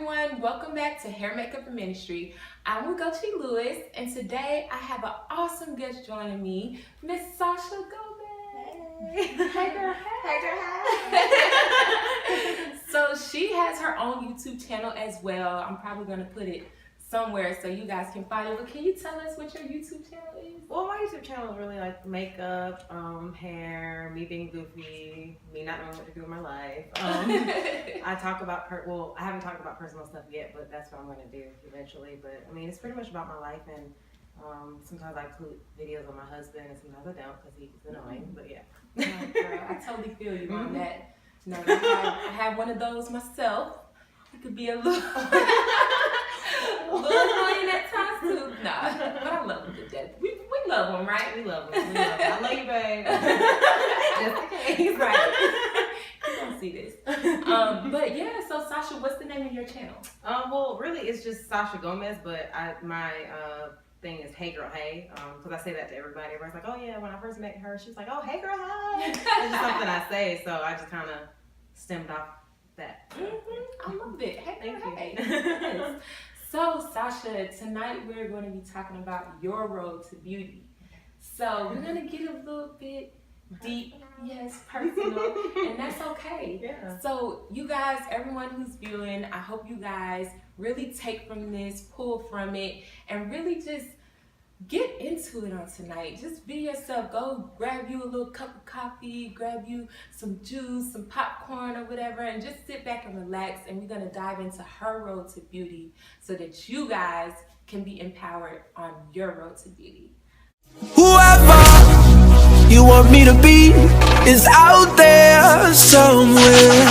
everyone, welcome back to Hair, Makeup, and Ministry. I'm Nwugochi, and today I have an awesome guest joining me, Miss Sasha Gomez. Hey girl, hey. So she has her own YouTube channel as well. I'm probably going to put it somewhere so you guys can find it. But can you tell us what your YouTube channel is? Well, my YouTube channel is really like makeup, hair, me being goofy, me not knowing what to do with my life. I talk about, I haven't talked about personal stuff yet, but that's what I'm going to do eventually. But I mean, it's pretty much about my life, and sometimes I include videos of my husband, and sometimes I don't because he's annoying. But yeah. Oh, girl, I totally feel you on that. No, I have one of those myself. It could be a little annoying at times too. Nah, but I love them to death. We love them, right? We love them. I love you, babe. Just in case. Right. You don't see this. But yeah, so Sasha, what's the name of your channel? Well, really, it's just Sasha Gomez, but my thing is Hey Girl Hey, because I say that to everybody. Everybody's like, oh yeah, when I first met her, she was like, oh, hey girl, hey. It's just something I say, so I just kind of stemmed off that. I love it. Hey girl, Thank hey. you. Yes. So Sasha, tonight we're going to be talking about your road to beauty. So we're going to get a little bit deep, yes, personal, and that's okay. Yeah. So you guys, everyone who's viewing, I hope you guys really take from this, pull from it, and really just get into it on tonight. Just be yourself. Go grab you a little cup of coffee, grab you some juice, some popcorn or whatever, and just sit back and relax. And we're going to dive into her road to beauty so that you guys can be empowered on your road to beauty. Whoever you want me to be is out there somewhere.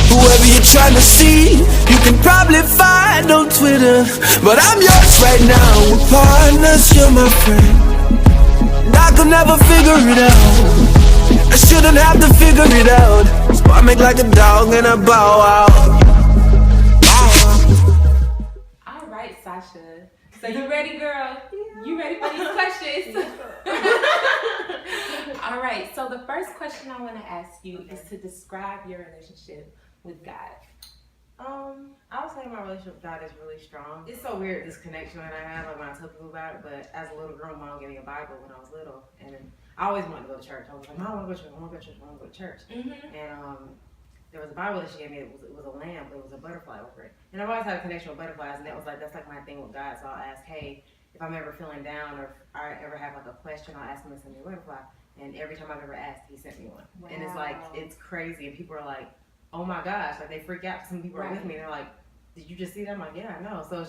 Whoever you're trying to see, you can probably find on Twitter. But I'm yours right now, we're partners, you're my friend. And I could never figure it out. I shouldn't have to figure it out. So I make like a dog and I bow out. All right, Sasha. So you ready, girl? Yeah. You ready for these questions? All right, so the first question I want to ask you is to describe your relationship with God. I would say my relationship with God is really strong. It's so weird, this connection that I have, like when I tell people about it, but as a little girl, my mom gave me a Bible when I was little, and I always wanted to go to church. I was like, Mom, I want to go to church, I want to go to church, I want to go to church. And there was a Bible that she gave me, it was a lamb, but it was a butterfly over it. And I've always had a connection with butterflies, and that's like my thing with God, so I'll ask, hey, if I'm ever feeling down, or if I ever have like a question, I'll ask him to send me a butterfly. And every time I've ever asked, he sent me one. Wow. And it's like, it's crazy, and people are like, oh my gosh, like they freak out. Some people are with me and they're like, did you just see that? I'm like, yeah, I know. So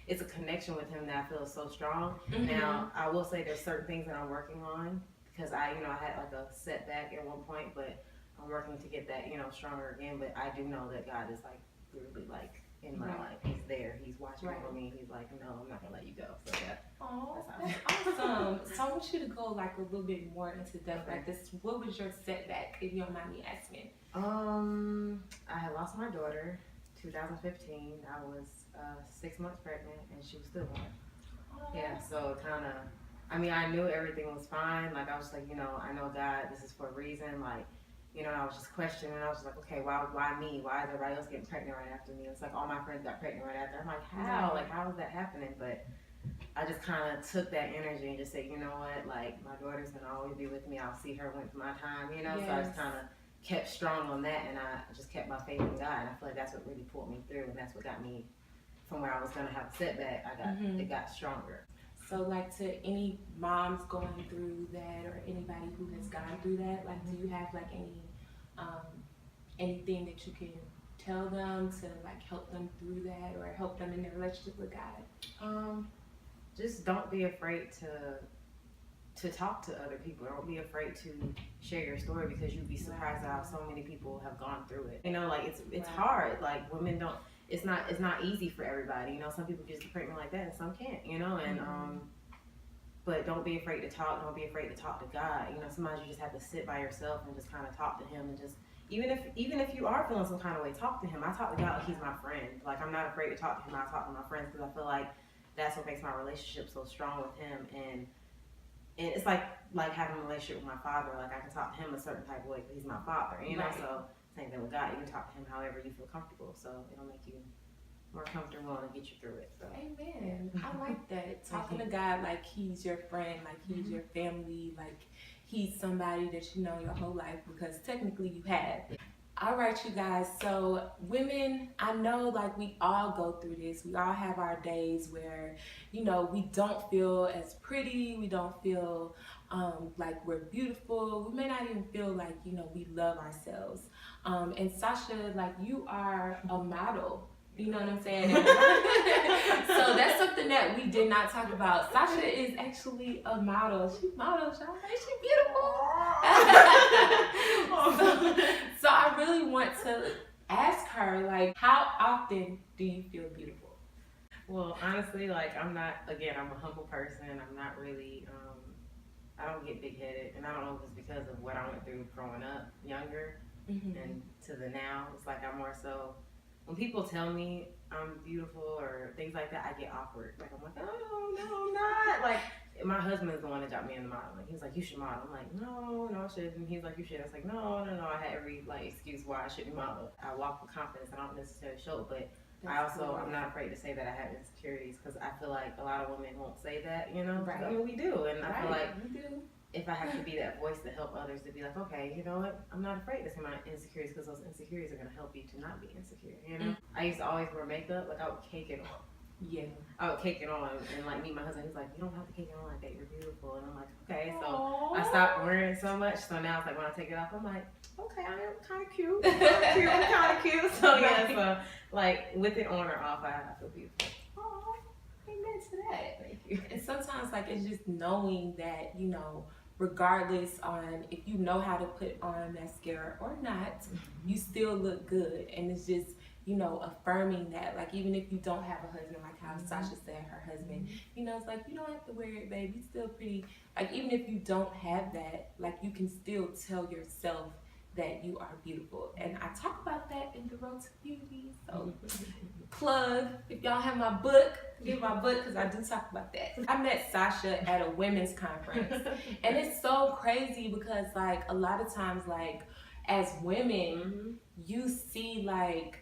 it's a connection with him that I feel is so strong. Now, I will say there's certain things that I'm working on because I had like a setback at one point, but I'm working to get that, stronger again. But I do know that God is like really like in my life. He's there. He's watching over me. He's like, no, I'm not gonna let you go. So that's awesome. So I want you to go like a little bit more into depth like this. What was your setback, if you don't mind me asking? I had lost my daughter 2015. I was 6 months pregnant and she was stillborn. Yeah, so I knew everything was fine. Like I was like, I know God, this is for a reason. Like, I was just questioning. I was just like, okay, why me? Why is everybody else getting pregnant right after me? It's like all my friends got pregnant right after. I'm like, how? Like, how is that happening? But I just kind of took that energy and just said, you know what? Like, my daughter's gonna always be with me. I'll see her when it's my time, Yes. So I just kind of kept strong on that, and I just kept my faith in God. And I feel like that's what really pulled me through, and that's what got me from where I was gonna have a setback. It got stronger. So, like, to any moms going through that, or anybody who has gone through that, like, do you have like anything that you can tell them to like help them through that, or help them in their relationship with God? Just don't be afraid to talk to other people. Don't be afraid to share your story, because you'd be surprised how so many people have gone through it. Like it's hard. Like women don't. It's not easy for everybody. Some people just get pregnant like that, and some can't. And but don't be afraid to talk. Don't be afraid to talk to God. Sometimes you just have to sit by yourself and just kind of talk to Him, and just even if you are feeling some kind of way, talk to Him. I talk to God like He's my friend. Like I'm not afraid to talk to Him. I talk to my friends because I feel like that's what makes my relationship so strong with Him. And it's like having a relationship with my father. Like I can talk to Him a certain type of way because He's my father. So same thing with God. You can talk to Him however you feel comfortable. So it'll make you more comfortable and get you through it. So. Amen. I like that. Talking to God like he's your friend, like he's your family, like he's somebody that you know your whole life, because technically you have. All right, you guys. So women, I know like we all go through this. We all have our days where, you know, we don't feel as pretty. We don't feel like we're beautiful. We may not even feel like, you know, we love ourselves. And Sasha, like you are a model. You know what I'm saying? So that's something that we did not talk about. Sasha is actually a model. She models, y'all. Ain't she beautiful? so I really want to ask her, like, how often do you feel beautiful? Well, honestly, like I'm a humble person. I'm not really, I don't get big headed, and I don't know if it's because of what I went through growing up younger and to the now. It's like I'm more so. When people tell me I'm beautiful or things like that, I get awkward. Like, I'm like, oh, no, I'm not. Like, my husband is the one that dropped me in the modeling. He's like, you should model. I'm like, no, I shouldn't. He's like, you should. I was like, no. I had every, like, excuse why I shouldn't model. I walk with confidence. I don't necessarily show it, but I'm not afraid to say that I have insecurities, because I feel like a lot of women won't say that, you know? Right. I mean, we do. And I feel like we do. if I have to be that voice to help others, to be like, okay, you know what? I'm not afraid to say my insecurities, because those insecurities are going to help you to not be insecure, you know? I used to always wear makeup. Like, I would cake it on. Yeah. I would cake it on and like meet my husband. He's like, you don't have to cake it on like that. You're beautiful. And I'm like, okay. So Aww. I stopped wearing it so much. So now it's like when I take it off, I'm like, okay, I am kind of cute. I'm kind of cute. So yeah, so like with it on or off, I feel beautiful. Aww. Amen to that. Thank you. And sometimes, like, it's just knowing that, you know, regardless on if you know how to put on mascara or not, you still look good. And it's just, you know, affirming that, like, even if you don't have a husband, like how Sasha said her husband, you know, it's like, you don't have to wear it, babe, you're still pretty. Like, even if you don't have that, like, you can still tell yourself that you are beautiful. And I talk about that in the Road to Beauty. So plug, if y'all have my book, get my book, because I do talk about that. I met Sasha at a women's conference, and it's so crazy because, like, a lot of times, like, as women, you see, like,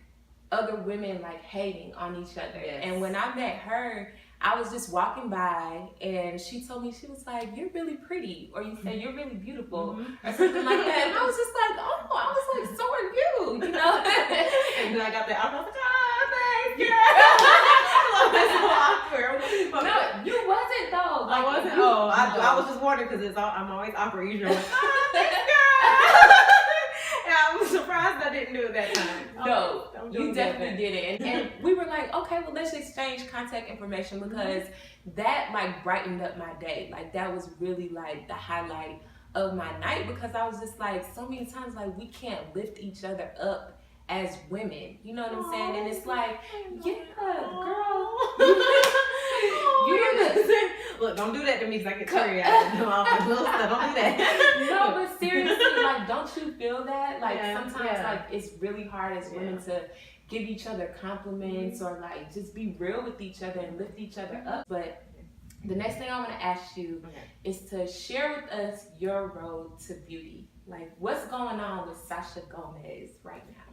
other women, like, hating on each other. Yes. And when I met her, I was just walking by, and she told me, she was like, you're really pretty, or you say you're really beautiful, or something like that. And I was just like, oh, I was like, so are you, you know? And then I got that. I was like, oh, thanks, girl. So awkward. No, you wasn't though. Like, I wasn't. you, I was just wondering because I'm always awkward usually. I'm like, oh, thanks, girl. And I'm surprised I didn't do it that time. No, you definitely did it. And we were like, okay, well, let's exchange contact information, because that, like, brightened up my day. Like, that was really, like, the highlight of my night, because I was just like, so many times, like, we can't lift each other up as women. You know what I'm saying? And it's like, yeah, girl. Look, don't do that to me because I get teary eyed. Don't do that. No, but seriously, like, don't you feel that? Like, Yeah, sometimes, like, it's really hard as women to give each other compliments or, like, just be real with each other and lift each other up. But the next thing I want to ask you is to share with us your road to beauty. Like, what's going on with Sasha Gomez right now?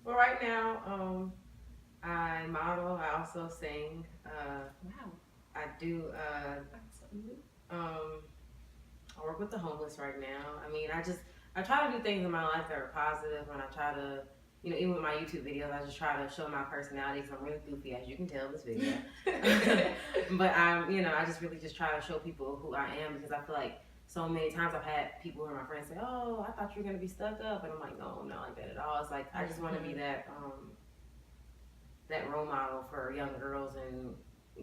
Well, right now, I model. I also sing. Wow. I do. I work with the homeless right now. I mean, I try to do things in my life that are positive, and I try to, you know, even with my YouTube videos, I just try to show my personality, because I'm really goofy, as you can tell in this video. But I just really just try to show people who I am, because I feel like so many times I've had people who are my friends say, oh, I thought you were going to be stuck up. And I'm like, no, I'm not like that at all. It's like, I just want to be that role model for young girls and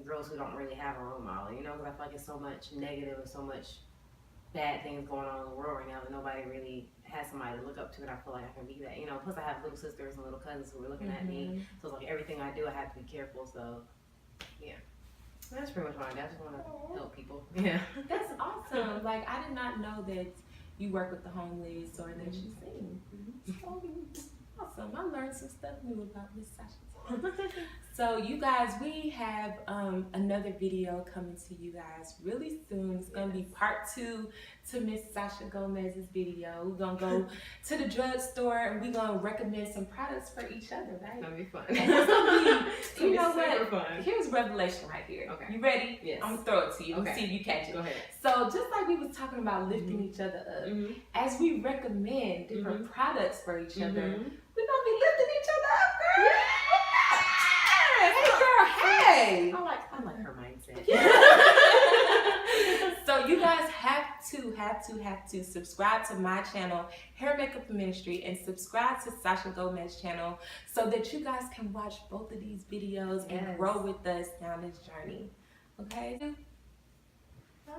girls who don't really have a role model, you know, because I feel like it's so much negative and so much bad things going on in the world right now that nobody really has somebody to look up to, and I feel like I can be that, you know. Plus I have little sisters and little cousins who are looking at me, so it's like everything I do I have to be careful. So yeah, that's pretty much what I do. I just want to help people. Yeah, that's awesome. Like, I did not know that you work with the homeless or that you sing. So, Awesome. I learned some stuff new about Miss Sasha. So you guys, we have another video coming to you guys really soon. It's gonna be part 2 to Miss Sasha Gomez's video. We're gonna go to the drugstore and we're gonna recommend some products for each other, right? It's gonna be fun. And it's gonna be, you know super what? fun. Here's revelation right here. Okay. You ready? Yes. I'm gonna throw it to you. Okay. See if you catch it. Go ahead. So just like we was talking about lifting each other up, as we recommend different products for each other, we're gonna be lifting each other up, girl. Hey girl, hey! I like her mindset. So you guys have to subscribe to my channel, Hair Makeup Ministry, and subscribe to Sasha Gomez's channel so that you guys can watch both of these videos and grow with us down this journey. Okay? Bye.